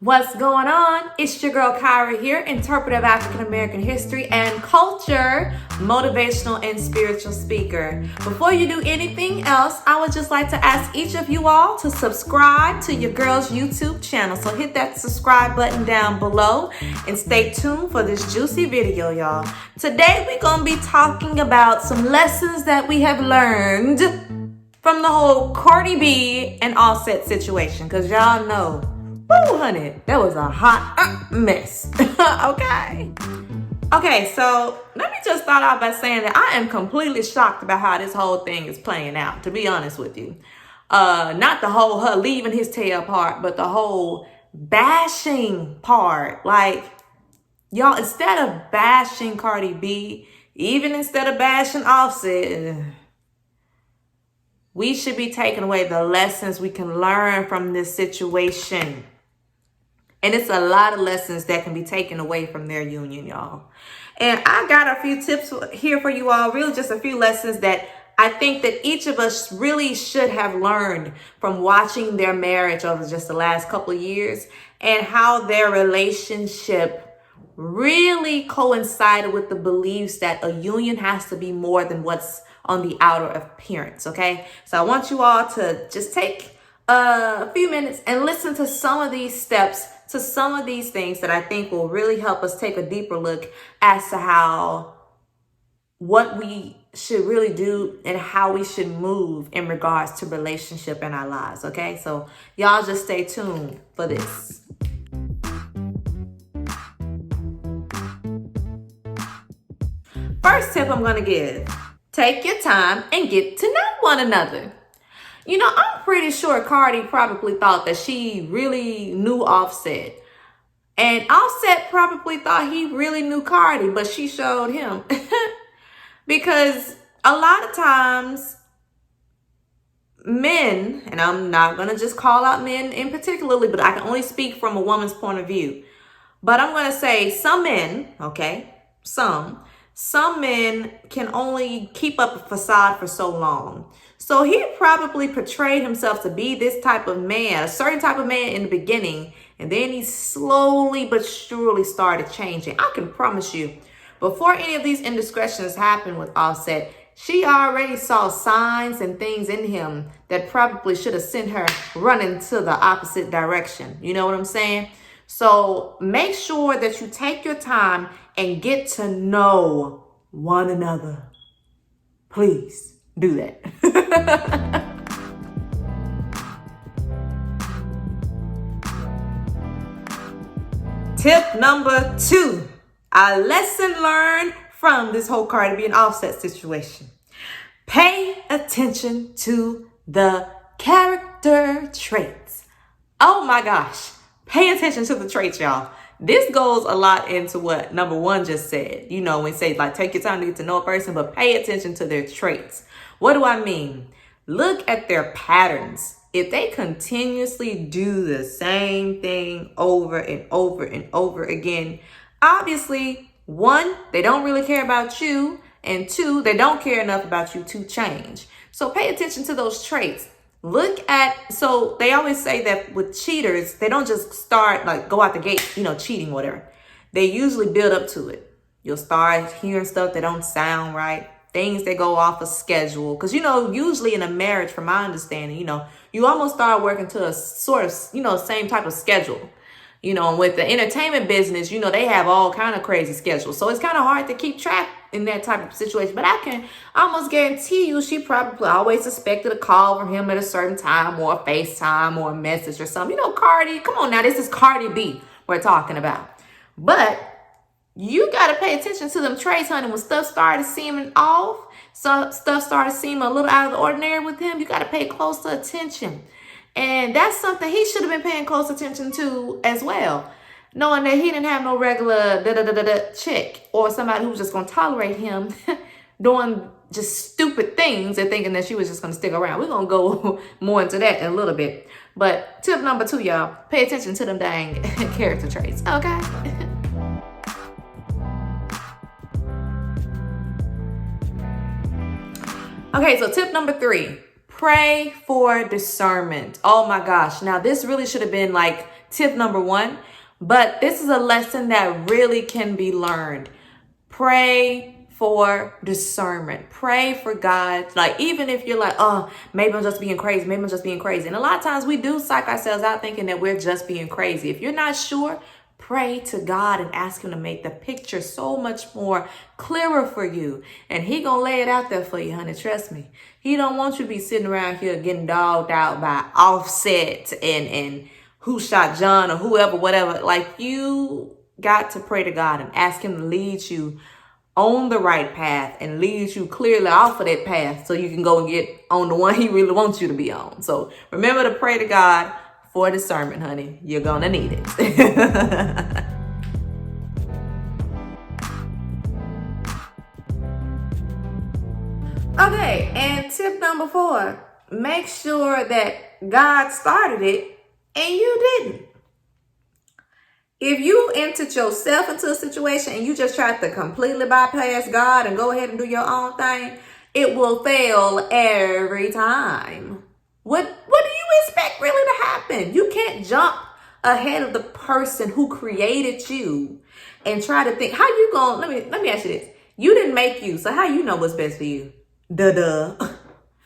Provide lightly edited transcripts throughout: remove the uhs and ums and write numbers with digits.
What's going on? It's your girl Kyra here, interpreter of African American history and culture, motivational and spiritual speaker. Before you do anything else, I would just like to ask each of you all to subscribe to your girl's YouTube channel. So hit that subscribe button down below and stay tuned for this juicy video, y'all. Today we're gonna be talking about some lessons that we have learned from the whole Cardi B and Offset situation, because y'all know, woo, honey, that was a hot mess. Okay, so let me just start off by saying that I am completely shocked about how this whole thing is playing out, to be honest with you. Not the whole her leaving his tail part, but the whole bashing part. Like, y'all, instead of bashing Cardi B, even instead of bashing Offset, we should be taking away the lessons we can learn from this situation. And it's a lot of lessons that can be taken away from their union, y'all. And I got a few tips here for you all, really just a few lessons that I think that each of us really should have learned from watching their marriage over just the last couple of years, and how their relationship really coincided with the beliefs that a union has to be more than what's on the outer appearance. Okay, so I want you all to just take a few minutes and listen to some of these steps, to some of these things that I think will really help us take a deeper look as to what we should really do and how we should move in regards to relationship in our lives. Okay, so y'all just stay tuned for this. First tip I'm going to give: take your time and get to know one another. You know, I'm pretty sure Cardi probably thought that she really knew Offset. And Offset probably thought he really knew Cardi, but she showed him. Because a lot of times, men, and I'm not going to just call out men in particularly, but I can only speak from a woman's point of view. But I'm going to say some men, okay, some men can only keep up a facade for so long. So he probably portrayed himself to be this type of man, a certain type of man in the beginning, and then he slowly but surely started changing. I can promise you, before any of these indiscretions happened with Offset, she already saw signs and things in him that probably should have sent her running to the opposite direction. You know what I'm saying? So make sure that you take your time and get to know one another. Please do that. Tip number 2, a lesson learned from this whole Cardi B and Offset situation. Pay attention to the character traits. Oh my gosh. Pay attention to the traits, y'all. This goes a lot into what number 1 just said. You know, when say like take your time to get to know a person, but pay attention to their traits. What do I mean? Look at their patterns. If they continuously do the same thing over and over and over again, obviously, 1, they don't really care about you, and 2, they don't care enough about you to change. So pay attention to those traits. So they always say that with cheaters, they don't just start like go out the gate, cheating, whatever. They usually build up to it. You'll start hearing stuff that don't sound right, things that go off a schedule. Because, usually in a marriage, from my understanding, you almost start working to a sort of, same type of schedule. And with the entertainment business, they have all kind of crazy schedules. So it's kind of hard to keep track in that type of situation. But I can almost guarantee you she probably always expected a call from him at a certain time, or a FaceTime, or a message or something. Cardi, come on now, this is Cardi B we're talking about. But you got to pay attention to them traits, honey. When stuff started seeming off, stuff started seeming a little out of the ordinary with him, you got to pay closer attention. And that's something he should have been paying close attention to as well. Knowing that he didn't have no regular chick, or somebody who was just going to tolerate him doing just stupid things and thinking that she was just going to stick around. We're going to go more into that in a little bit. But tip number 2, y'all, pay attention to them dang character traits. Okay? Okay, so tip number 3. Pray for discernment. Oh my gosh. Now, this really should have been like tip number 1. But this is a lesson that really can be learned. Pray for discernment. Pray for God. Like, even if you're like, oh, maybe I'm just being crazy. Maybe I'm just being crazy. And a lot of times we do psych ourselves out thinking that we're just being crazy. If you're not sure, pray to God and ask him to make the picture so much more clearer for you. And he gonna lay it out there for you, honey. Trust me. He don't want you to be sitting around here getting dogged out by Offset and Who Shot John or whoever, whatever. Like, you got to pray to God and ask him to lead you on the right path and lead you clearly off of that path so you can go and get on the one he really wants you to be on. So remember to pray to God for discernment, honey. You're gonna need it. Okay, and tip number 4, make sure that God started it and you didn't. If you entered yourself into a situation and you just tried to completely bypass God and go ahead and do your own thing, it will fail every time. What do you expect really to happen? You can't jump ahead of the person who created you and try to think, how you going, let me ask you this. You didn't make you, so how you know what's best for you? Duh.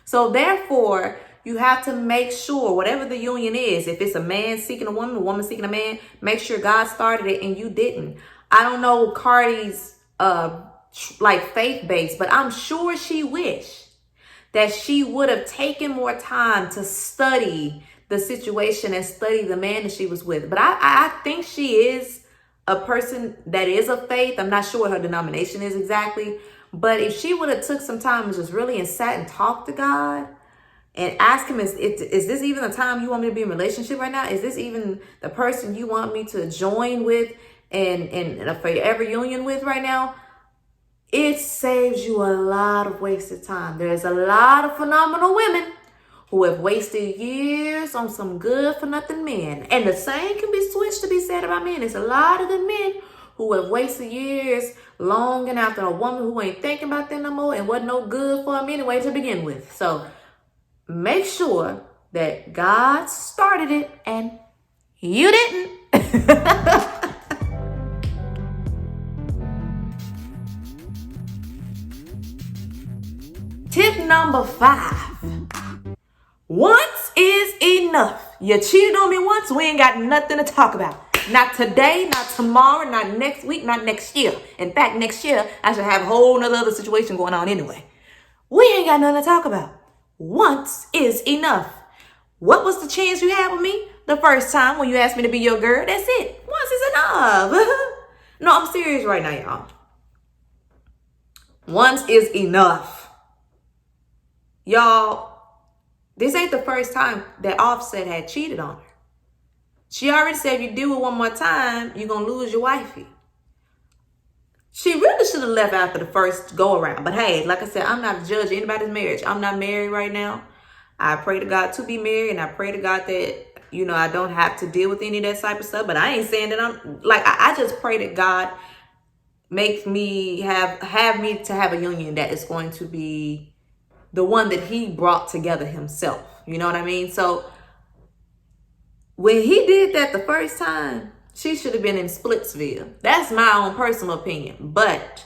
So therefore, you have to make sure whatever the union is, if it's a man seeking a woman seeking a man, make sure God started it and you didn't. I don't know Cardi's like faith-based, but I'm sure she wished that she would have taken more time to study the situation and study the man that she was with. But I think she is a person that is of faith. I'm not sure what her denomination is exactly. But if she would have took some time and just really sat and talked to God and ask him, is this even the time you want me to be in a relationship right now? Is this even the person you want me to join with and a forever union with right now? It saves you a lot of wasted time. There's a lot of phenomenal women who have wasted years on some good for nothing men. And the same can be switched to be said about men. There's a lot of good men who have wasted years longing after a woman who ain't thinking about them no more and wasn't no good for them anyway to begin with. So make sure that God started it and you didn't. Tip number 5. Once is enough. You cheated on me once, we ain't got nothing to talk about. Not today, not tomorrow, not next week, not next year. In fact, next year, I should have a whole nother other situation going on anyway. We ain't got nothing to talk about. Once is enough. What was the chance you had with me the first time when you asked me to be your girl? That's it. Once is enough. No, I'm serious right now, y'all. Once is enough. Y'all, this ain't the first time that Offset had cheated on her. She already said if you do it one more time, you're going to lose your wifey. She really should have left after the first go around. But hey, like I said, I'm not a judge of anybody's marriage. I'm not married right now. I pray to God to be married, and I pray to God that, I don't have to deal with any of that type of stuff. But I ain't saying that I'm like, I just pray that God makes me have me to have a union that is going to be the one that he brought together himself. You know what I mean? So when he did that the first time, she should have been in Splitsville. That's my own personal opinion. But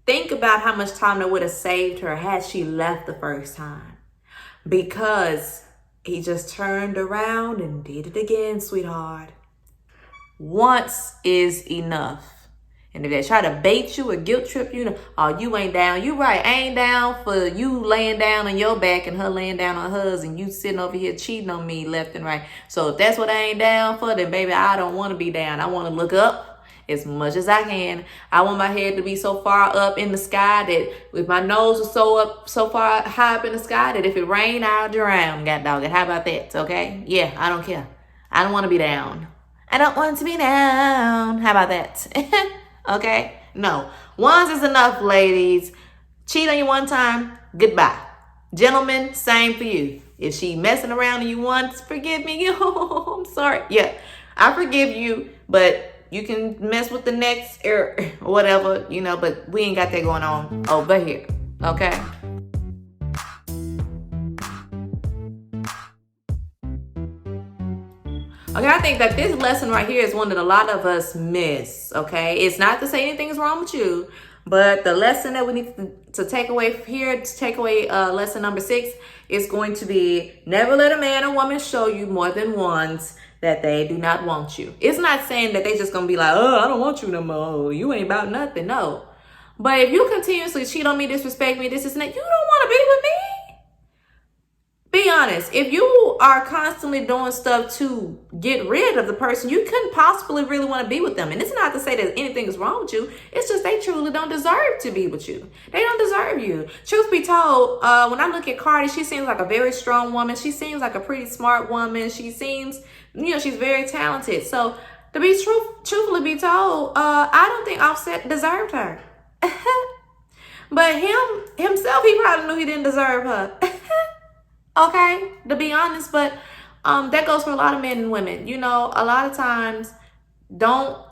think about how much time that would have saved her had she left the first time. Because he just turned around and did it again, sweetheart. Once is enough. And if they try to bait you or guilt trip you, oh, you ain't down. You right. I ain't down for you laying down on your back and her laying down on hers and you sitting over here cheating on me left and right. So if that's what I ain't down for, then baby, I don't want to be down. I want to look up as much as I can. I want my head to be so far up in the sky that with my nose is so far high up in the sky that if it rain, I'll drown. God dog it. How about that? Okay? Yeah, I don't care. I don't want to be down. I don't want to be down. How about that? Okay? No. Once is enough, ladies. Cheat on you one time, goodbye. Gentlemen, same for you. If she messing around on you once, forgive me. I'm sorry. Yeah, I forgive you, but you can mess with the next or whatever, but we ain't got that going on over here. Okay? Okay, I think that this lesson right here is one that a lot of us miss, okay? It's not to say anything is wrong with you, but the lesson that we need to take away here, to take away lesson number 6, is going to be never let a man or woman show you more than once that they do not want you. It's not saying that they just gonna be like, oh, I don't want you no more. You ain't about nothing, no. But if you continuously cheat on me, disrespect me, this is not, you don't want to be with me. Be honest. If you are constantly doing stuff to get rid of the person, you couldn't possibly really want to be with them. And it's not to say that anything is wrong with you. It's just they truly don't deserve to be with you. They don't deserve you. Truth be told, when I look at Cardi, she seems like a very strong woman. She seems like a pretty smart woman. She seems, she's very talented. So to be truthfully be told, I don't think Offset deserved her. But himself, he probably knew he didn't deserve her. Okay, to be honest, but that goes for a lot of men and women. A lot of times, don't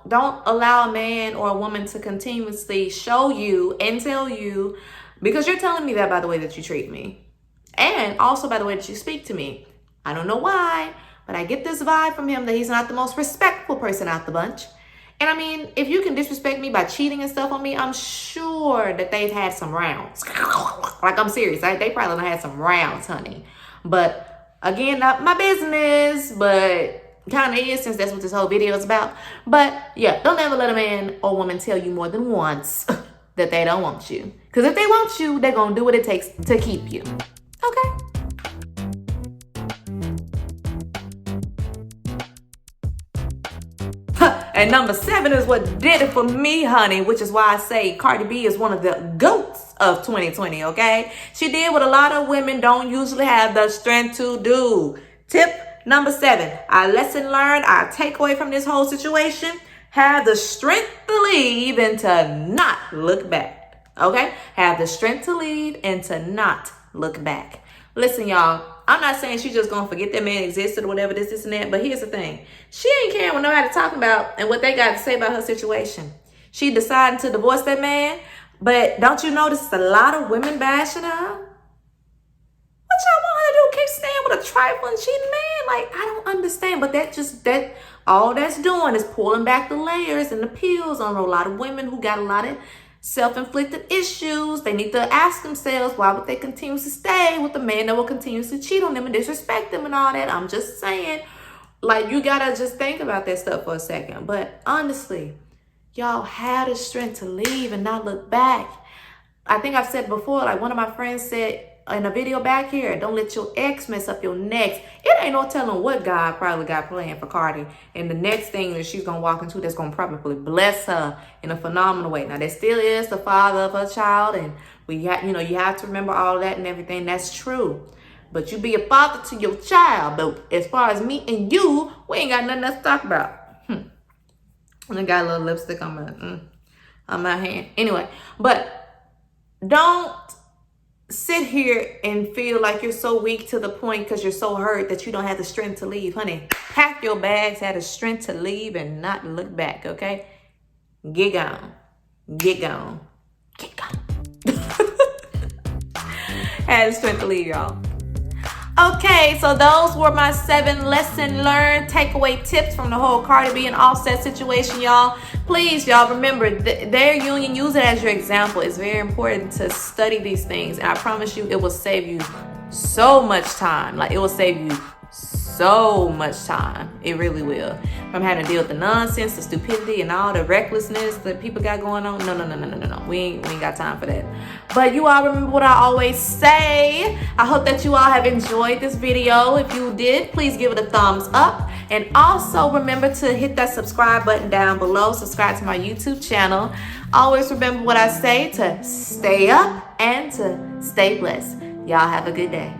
allow a man or a woman to continuously show you and tell you, because you're telling me that by the way that you treat me, and also by the way that you speak to me. I don't know why, but I get this vibe from him that he's not the most respectful person out the bunch. And I mean, if you can disrespect me by cheating and stuff on me, I'm sure that they've had some rounds. Like, I'm serious. They probably done had some rounds, honey. But again, not my business, but kind of is, since that's what this whole video is about. But yeah, don't ever let a man or woman tell you more than once that they don't want you. Because if they want you, they're going to do what it takes to keep you. Okay? And number 7 is what did it for me, honey, which is why I say Cardi B is one of the GOATs of 2020, okay? She did what a lot of women don't usually have the strength to do. Tip number 7, our lesson learned, our takeaway from this whole situation: have the strength to leave and to not look back, okay? Have the strength to leave and to not look back. Listen, y'all, I'm not saying she's just gonna forget that man existed or whatever, this and that, but here's the thing. She ain't caring what nobody talking about and what they got to say about her situation. She decided to divorce that man, but don't you notice a lot of women bashing her? What y'all want her to do? Keep staying with a trifling, cheating man? Like, I don't understand, but that all that's doing is pulling back the layers and the peels on a lot of women who got a lot of self-inflicted issues. They need to ask themselves, why would they continue to stay with the man that will continuously cheat on them and disrespect them and all that? I'm just saying, like, you gotta just think about that stuff for a second. But honestly, y'all have the strength to leave and not look back. I think I've said before, like one of my friends said in a video back here, don't let your ex mess up your next. It ain't no telling what God probably got planned for Cardi. And the next thing that she's going to walk into that's going to probably bless her in a phenomenal way. Now, there still is the father of her child. And you have to remember all that and everything. That's true. But you be a father to your child. But as far as me and you, we ain't got nothing else to talk about. And I got a little lipstick on my hand. Anyway, but don't sit here and feel like you're so weak to the point because you're so hurt that you don't have the strength to leave. Honey, pack your bags, have the strength to leave and not look back, okay? Get gone. Get gone. Get gone. Have the strength to leave, y'all. Okay, so those were my 7 lesson learned takeaway tips from the whole Cardi B and Offset situation, y'all. Please, y'all, remember their union, use it as your example. It's very important to study these things, and I promise you it will save you so much time. Like, it will save you so much time. It really will. From having to deal with the nonsense, the stupidity, and all the recklessness that people got going on. No. We ain't got time for that. But you all remember what I always say. I hope that you all have enjoyed this video. If you did, please give it a thumbs up. And also remember to hit that subscribe button down below. Subscribe to my YouTube channel. Always remember what I say, to stay up and to stay blessed. Y'all have a good day.